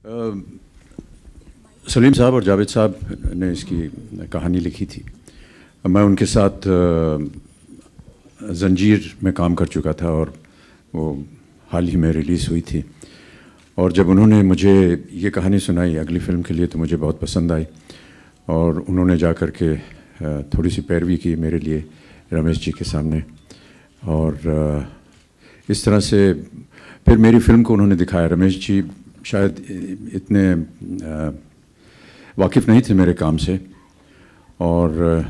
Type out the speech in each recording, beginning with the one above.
सलीम साहब और जावेद साहब ने इसकी कहानी लिखी थी। मैं उनके साथ जंजीर में काम कर चुका था और वो हाल ही में रिलीज़ हुई थी। और जब उन्होंने मुझे ये कहानी सुनाई अगली फ़िल्म के लिए तो मुझे बहुत पसंद आई और उन्होंने जा कर के थोड़ी सी पैरवी की मेरे लिए रमेश जी के सामने। और इस तरह से फिर मेरी फ़िल्म को उन्होंने दिखाया। रमेश जी शायद इतने वाकिफ़ नहीं थे मेरे काम से और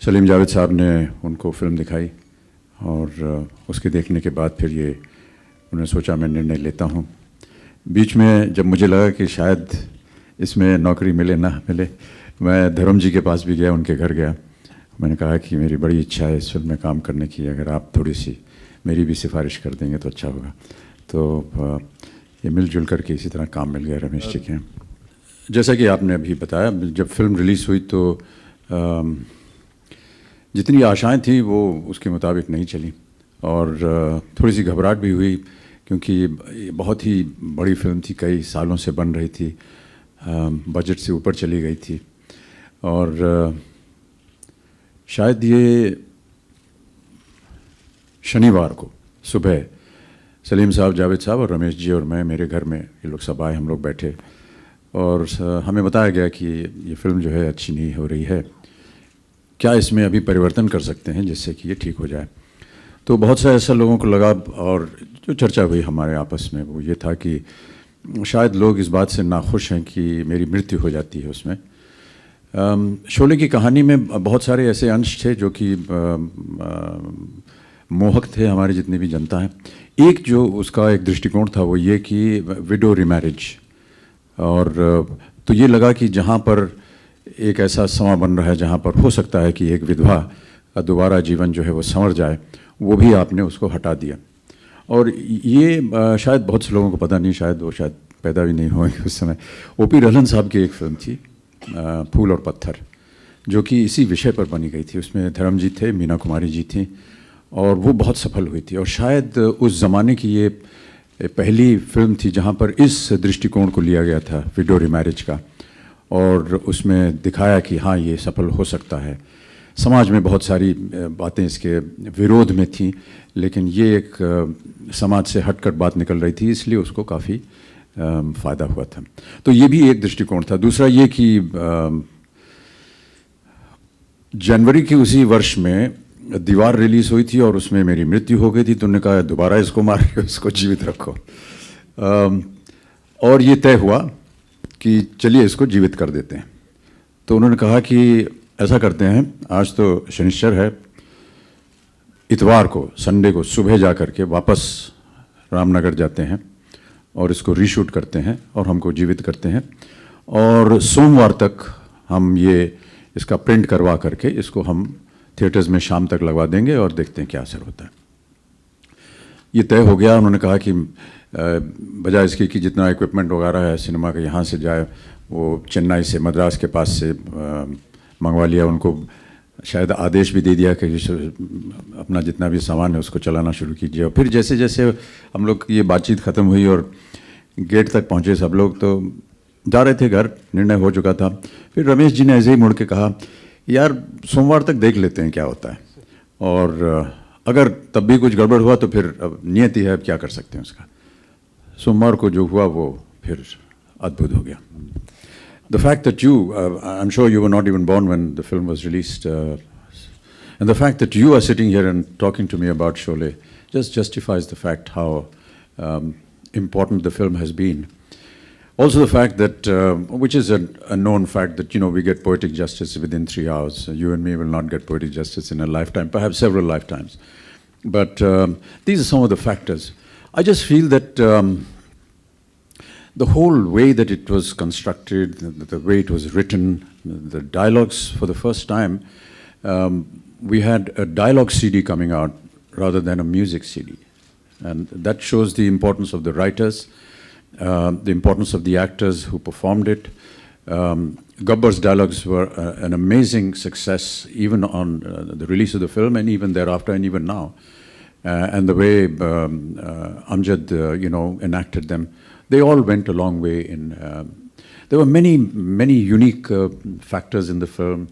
सलीम जावेद साहब ने उनको फ़िल्म दिखाई और उसके देखने के बाद फिर ये उन्होंने सोचा मैं निर्णय लेता हूँ। बीच में जब मुझे लगा कि शायद इसमें नौकरी मिले ना मिले, मैं धर्म जी के पास भी गया, उनके घर गया। मैंने कहा कि मेरी बड़ी इच्छा है इस फिल्म में काम करने की, अगर आप थोड़ी सी मेरी भी सिफारिश कर देंगे तो अच्छा होगा। तो ये मिलजुल करके इसी तरह काम मिल गया रमेश जी के। जैसा कि आपने अभी बताया, जब फिल्म रिलीज़ हुई तो जितनी आशाएं थी वो उसके मुताबिक नहीं चली और थोड़ी सी घबराहट भी हुई क्योंकि बहुत ही बड़ी फिल्म थी, कई सालों से बन रही थी, बजट से ऊपर चली गई थी और शायद ये शनिवार को सुबह सलीम साहब, जावेद साहब और रमेश जी और मैं, मेरे घर में ये लोग सब आए, हम लोग बैठे और हमें बताया गया कि ये फ़िल्म जो है अच्छी नहीं हो रही है, क्या इसमें अभी परिवर्तन कर सकते हैं जिससे कि ये ठीक हो जाए। तो बहुत से ऐसा लोगों को लगा और जो चर्चा हुई हमारे आपस में वो ये था कि शायद लोग इस बात से नाखुश हैं कि मेरी मृत्यु हो जाती है उसमें। शोले की कहानी में बहुत सारे ऐसे अंश थे जो कि मोहक थे हमारी जितनी भी जनता है। एक जो उसका एक दृष्टिकोण था वो ये कि विडो रिमैरिज, और तो ये लगा कि जहाँ पर एक ऐसा समा बन रहा है जहाँ पर हो सकता है कि एक विधवा का दोबारा जीवन जो है वो संवर जाए, वो भी आपने उसको हटा दिया। और ये शायद बहुत से लोगों को पता नहीं, शायद वो शायद पैदा भी नहीं हुए उस समय। O.P. रहलन साहब की एक फिल्म थी फूल और पत्थर, जो कि इसी विषय पर बनी गई थी। उसमें धर्म जी थे, मीना कुमारी जी थी और वो बहुत सफल हुई थी। और शायद उस ज़माने की ये पहली फिल्म थी जहाँ पर इस दृष्टिकोण को लिया गया था विडो रिमैरिज का, और उसमें दिखाया कि हाँ ये सफल हो सकता है। समाज में बहुत सारी बातें इसके विरोध में थी, लेकिन ये एक समाज से हटकर बात निकल रही थी, इसलिए उसको काफ़ी फ़ायदा हुआ था। तो ये भी एक दृष्टिकोण था। दूसरा ये कि जनवरी की उसी वर्ष में दीवार रिलीज़ हुई थी और उसमें मेरी मृत्यु हो गई थी। तो उन्होंने कहा दोबारा इसको मार के उसको जीवित रखो, और ये तय हुआ कि चलिए इसको जीवित कर देते हैं। तो उन्होंने कहा कि ऐसा करते हैं, आज तो शनिश्चर है, इतवार को, संडे को सुबह जा कर के वापस रामनगर जाते हैं और इसको रीशूट करते हैं और हमको जीवित करते हैं, और सोमवार तक हम ये इसका प्रिंट करवा करके इसको हम थिएटर्स में शाम तक लगवा देंगे और देखते हैं क्या असर होता है। ये तय हो गया। उन्होंने कहा कि बजाय इसके कि जितना इक्विपमेंट वगैरह है सिनेमा का यहाँ से जाए, वो चेन्नई से, मद्रास के पास से मंगवा लिया। उनको शायद आदेश भी दे दिया कि अपना जितना भी सामान है उसको चलाना शुरू कीजिए। और फिर जैसे जैसे हम लोग ये बातचीत ख़त्म हुई और गेट तक पहुँचे सब लोग, तो जा रहे थे घर, निर्णय हो चुका था। फिर रमेश जी ने ऐसे ही मुड़ के कहा, यार सोमवार तक देख लेते हैं क्या होता है, और अगर तब भी कुछ गड़बड़ हुआ तो फिर अब नियति है, अब क्या कर सकते हैं उसका। सोमवार को जो हुआ वो फिर अद्भुत हो गया। The fact that you, I'm sure you were not even born when the film was released, and the fact that you are sitting here and talking to me about Sholay just justifies the fact how important the film has been. Also the fact that, which is a known fact, that, you know, we get poetic justice within 3 hours. You and me will not get poetic justice in a lifetime, perhaps several lifetimes. But these are some of the factors. I just feel that the whole way that it was constructed, the way it was written, the dialogues, for the first time, we had a dialogue CD coming out rather than a music CD. And that shows the importance of the writers, the importance of the actors who performed it. Gabbar's dialogues were an amazing success, even on the release of the film and even thereafter and even now. and the way Amjad, enacted them, they all went a long way in. There were many unique factors in the film.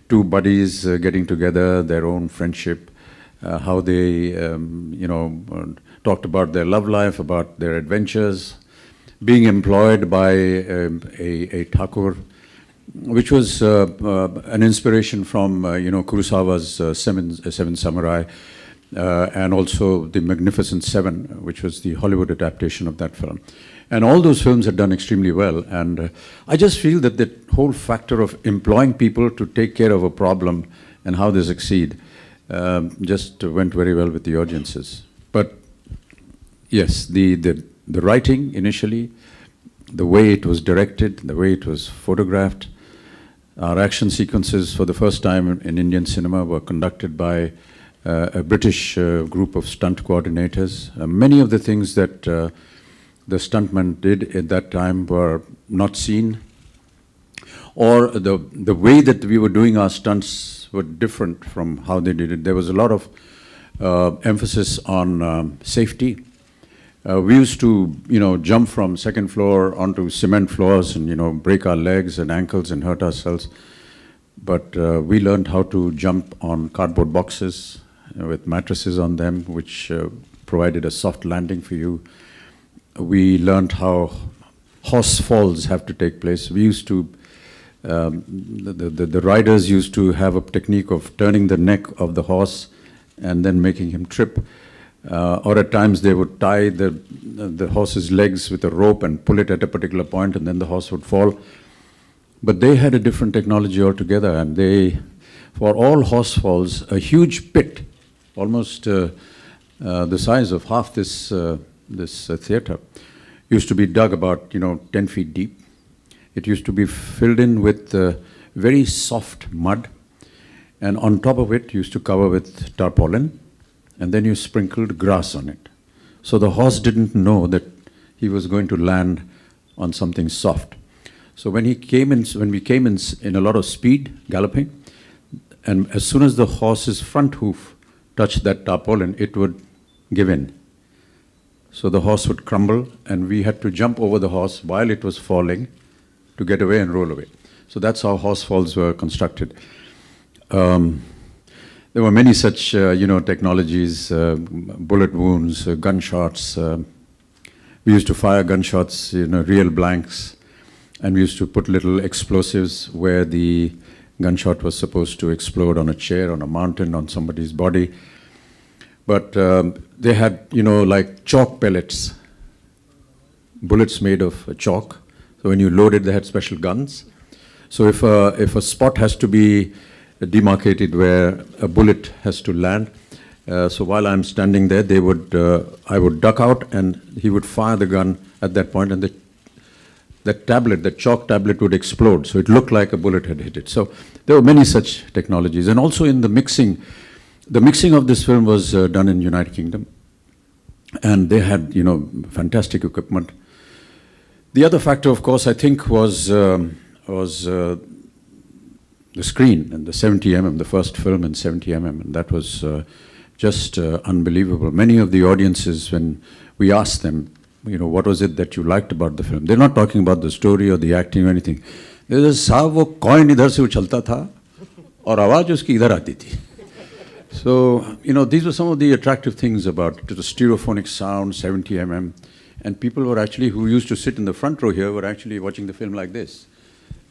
Two buddies getting together, their own friendship, how they, talked about their love life, about their adventures, being employed by a Thakur, which was an inspiration from, Kurosawa's Seven Samurai, and also The Magnificent Seven, which was the Hollywood adaptation of that film. And all those films had done extremely well. And I just feel that the whole factor of employing people to take care of a problem and how they succeed just went very well with the audiences. But yes, the writing initially, the way it was directed, the way it was photographed, our action sequences for the first time in Indian cinema were conducted by a British group of stunt coordinators. Many of the things that the stuntmen did at that time were not seen, or the way that we were doing our stunts were different from how they did it. There was a lot of emphasis on safety. We used to, jump from second floor onto cement floors and, break our legs and ankles and hurt ourselves. But we learned how to jump on cardboard boxes with mattresses on them, which provided a soft landing for you. We learned how horse falls have to take place. We used to, the riders used to have a technique of turning the neck of the horse and then making him trip. Or at times they would tie the horse's legs with a rope and pull it at a particular point, and then the horse would fall. But they had a different technology altogether, and they, for all horse falls, a huge pit, almost the size of half this theater, used to be dug about 10 feet deep. It used to be filled in with very soft mud, and on top of it used to cover with tarpaulin, and then you sprinkled grass on it. So the horse didn't know that he was going to land on something soft. So when we came in a lot of speed, galloping, and as soon as the horse's front hoof touched that tarpaulin, it would give in. So the horse would crumble, and we had to jump over the horse while it was falling to get away and roll away. So that's how horse falls were constructed. There were many such, technologies, bullet wounds, gunshots. We used to fire gunshots, real blanks, and we used to put little explosives where the gunshot was supposed to explode on a chair, on a mountain, on somebody's body. But they had, like chalk pellets, bullets made of chalk. So when you loaded, they had special guns. So if a spot has to be demarcated where a bullet has to land, so while I'm standing there, I would duck out, and he would fire the gun at that point, and the chalk tablet would explode. So it looked like a bullet had hit it. So there were many such technologies. And also in the mixing of this film was done in United Kingdom, and they had, fantastic equipment. The other factor, of course, I think was the screen and the 70mm, the first film in 70mm, and that was just unbelievable. Many of the audiences, when we asked them, what was it that you liked about the film? They're not talking about the story or the acting or anything. They just, साहब वो coin इधर से उछलता था और आवाज़ उसकी इधर आती थी. So, these were some of the attractive things about it. The stereophonic sound, 70mm, and people were actually, who used to sit in the front row here, were actually watching the film like this.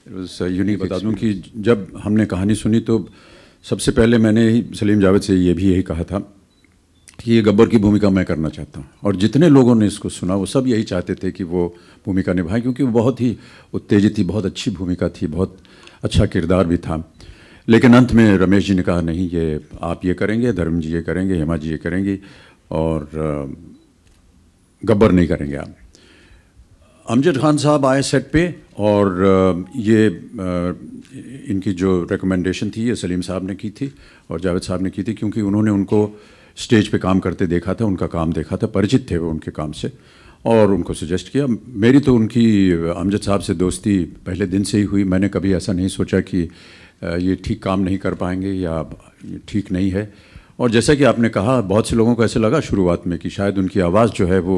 It was unique. बता दूं कि जब हमने कहानी सुनी तो सबसे पहले मैंने ही सलीम जावेद से यही कहा था कि ये गब्बर की भूमिका मैं करना चाहता हूँ, और जितने लोगों ने इसको सुना वो सब यही चाहते थे कि वो भूमिका निभाएं, क्योंकि वो बहुत ही उत्तेजित थी, बहुत अच्छी भूमिका थी, बहुत अच्छा किरदार भी था. लेकिन अंत में रमेश जी ने कहा नहीं, ये आप ये करेंगे, धर्म जी ये करेंगे, हेमा जी ये करेंगी, और गब्बर नहीं करेंगे आप. अमजद खान साहब आए सेट पे, और ये इनकी जो रिकमेंडेशन थी ये सलीम साहब ने की थी और जावेद साहब ने की थी, क्योंकि उन्होंने उनको स्टेज पे काम करते देखा था, उनका काम देखा था, परिचित थे वो उनके काम से, और उनको सजेस्ट किया. मेरी तो उनकी अमजद साहब से दोस्ती पहले दिन से ही हुई. मैंने कभी ऐसा नहीं सोचा कि ये ठीक काम नहीं कर पाएंगे या ठीक नहीं है. और जैसा कि आपने कहा, बहुत से लोगों को ऐसे लगा शुरुआत में कि शायद उनकी आवाज़ जो है वो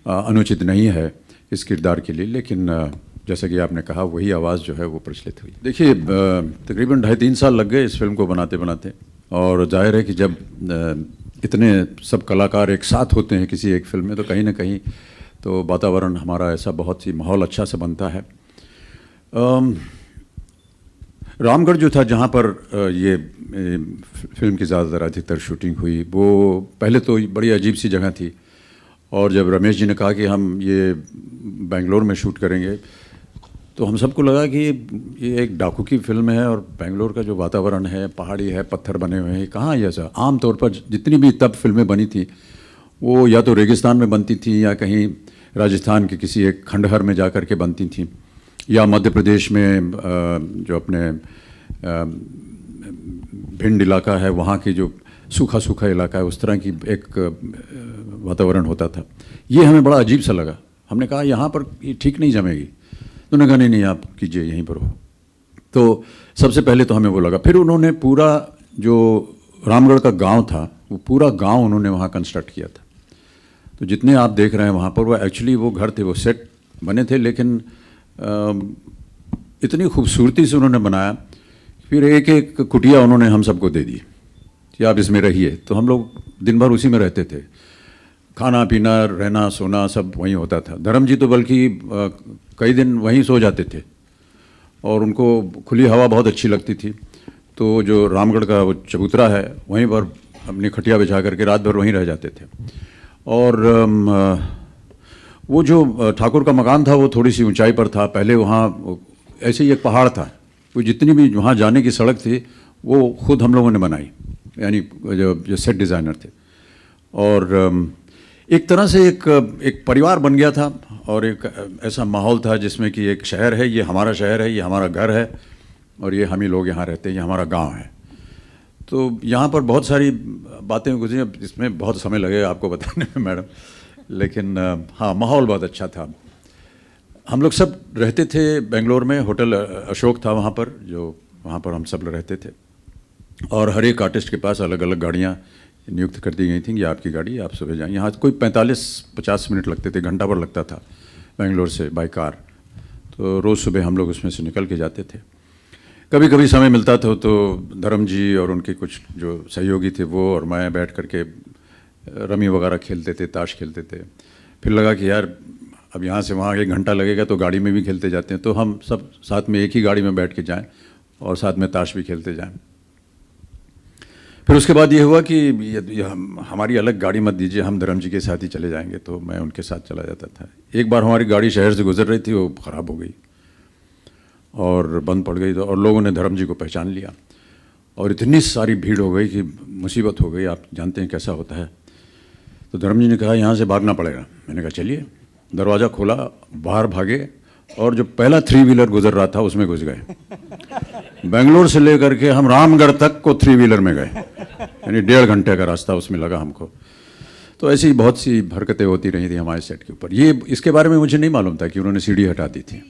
अनुचित नहीं है इस किरदार के लिए, लेकिन जैसा कि आपने कहा वही आवाज़ जो है वो प्रचलित हुई। देखिए, तकरीबन 2.5-3 साल लग गए इस फिल्म को बनाते बनाते, और जाहिर है कि जब इतने सब कलाकार एक साथ होते हैं किसी एक फिल्म में, तो कहीं ना कहीं तो वातावरण हमारा ऐसा बहुत ही माहौल अच्छा से बनता है। रामगढ़ जो था जहाँ पर ये फिल्म की ज़्यादातर अधिकतर शूटिंग हुई, वो पहले तो बड़ी अजीब सी जगह थी, और जब रमेश जी ने कहा कि हम ये बेंगलोर में शूट करेंगे, तो हम सबको लगा कि ये एक डाकू की फिल्म है, और बेंगलोर का जो वातावरण है, पहाड़ी है, पत्थर बने हुए हैं, कहाँ ये ऐसा। आम तौर पर जितनी भी तब फिल्में बनी थी वो या तो रेगिस्तान में बनती थी, या कहीं राजस्थान के किसी एक खंडहर में जा कर के बनती थी, या मध्य प्रदेश में जो अपने भिंड इलाका है वहाँ की जो सूखा सूखा इलाका है, उस तरह की एक वातावरण होता था। ये हमें बड़ा अजीब सा लगा। हमने कहा यहाँ पर ये ठीक नहीं जमेगी। तो उन्होंने कहा नहीं नहीं, आप कीजिए, यहीं पर हो। तो सबसे पहले तो हमें वो लगा। फिर उन्होंने पूरा जो रामगढ़ का गांव था, वो पूरा गांव उन्होंने वहाँ कंस्ट्रक्ट किया था। तो जितने आप देख रहे हैं वहाँ पर, वो एक्चुअली वो घर थे, वो सेट बने थे, लेकिन इतनी खूबसूरती से उन्होंने बनाया। फिर एक एक कुटिया उन्होंने हम सबको दे दी कि आप इसमें रहिए। तो हम लोग दिन भर उसी में रहते थे, खाना पीना रहना सोना सब वहीं होता था। धर्म जी तो बल्कि कई दिन वहीं सो जाते थे, और उनको खुली हवा बहुत अच्छी लगती थी। तो जो रामगढ़ का वो चबूतरा है, वहीं पर अपनी खटिया बिछा करके रात भर वहीं रह जाते थे। और वो जो ठाकुर का मकान था वो थोड़ी सी ऊंचाई पर था। पहले वहाँ ऐसे ही एक पहाड़ था, वो जितनी भी वहाँ जाने की सड़क थी वो खुद हम लोगों ने बनाई, यानी जो सेट डिज़ाइनर थे। और एक तरह से एक परिवार बन गया था, और एक ऐसा माहौल था जिसमें कि एक शहर है, ये हमारा शहर है, ये हमारा घर है, और ये हम ही लोग यहाँ रहते हैं, ये हमारा गांव है। तो यहाँ पर बहुत सारी बातें गुजरी, इसमें बहुत समय लगेगा आपको बताने में मैडम, लेकिन हाँ, माहौल बहुत अच्छा था। हम लोग सब रहते थे बेंगलोर में, होटल अशोक था वहाँ पर, जो वहाँ पर हम सब लोग रहते थे। और हर एक आर्टिस्ट के पास अलग अलग गाड़ियाँ नियुक्त कर दी गई थी, ये आपकी गाड़ी, आप सुबह जाएँ। यहाँ कोई 45-50 मिनट लगते थे, घंटा भर लगता था बेंगलोर से बाय कार। तो रोज़ सुबह हम लोग उसमें से निकल के जाते थे। कभी कभी समय मिलता था तो धर्म जी और उनके कुछ जो सहयोगी थे वो और मैं बैठ करके रमी वगैरह खेलते थे, ताश खेलते थे। फिर लगा कि यार अब यहाँ से वहाँ 1 घंटा लगेगा, तो गाड़ी में भी खेलते जाते हैं, तो हम सब साथ में एक ही गाड़ी में बैठ के जाएं और साथ में ताश भी खेलते जाएं। फिर उसके बाद ये हुआ कि हमारी अलग गाड़ी मत दीजिए, हम धर्म जी के साथ ही चले जाएंगे। तो मैं उनके साथ चला जाता था। एक बार हमारी गाड़ी शहर से गुजर रही थी, वो ख़राब हो गई और बंद पड़ गई, तो और लोगों ने धर्म जी को पहचान लिया, और इतनी सारी भीड़ हो गई कि मुसीबत हो गई। आप जानते हैं कैसा होता है। तो धर्म जी ने कहा यहाँ से भागना पड़ेगा। मैंने कहा चलिए। दरवाज़ा खोला, बाहर भागे, और जो पहला 3 व्हीलर गुजर रहा था उसमें घुस गए। बेंगलोर से लेकर के हम रामगढ़ तक को 3 व्हीलर में गए, यानी 1.5 घंटे का रास्ता उसमें लगा हमको। तो ऐसी बहुत सी हरकतें होती रही थी हमारे सेट के ऊपर। ये इसके बारे में मुझे नहीं मालूम था कि उन्होंने सीढ़ी हटा दी थी।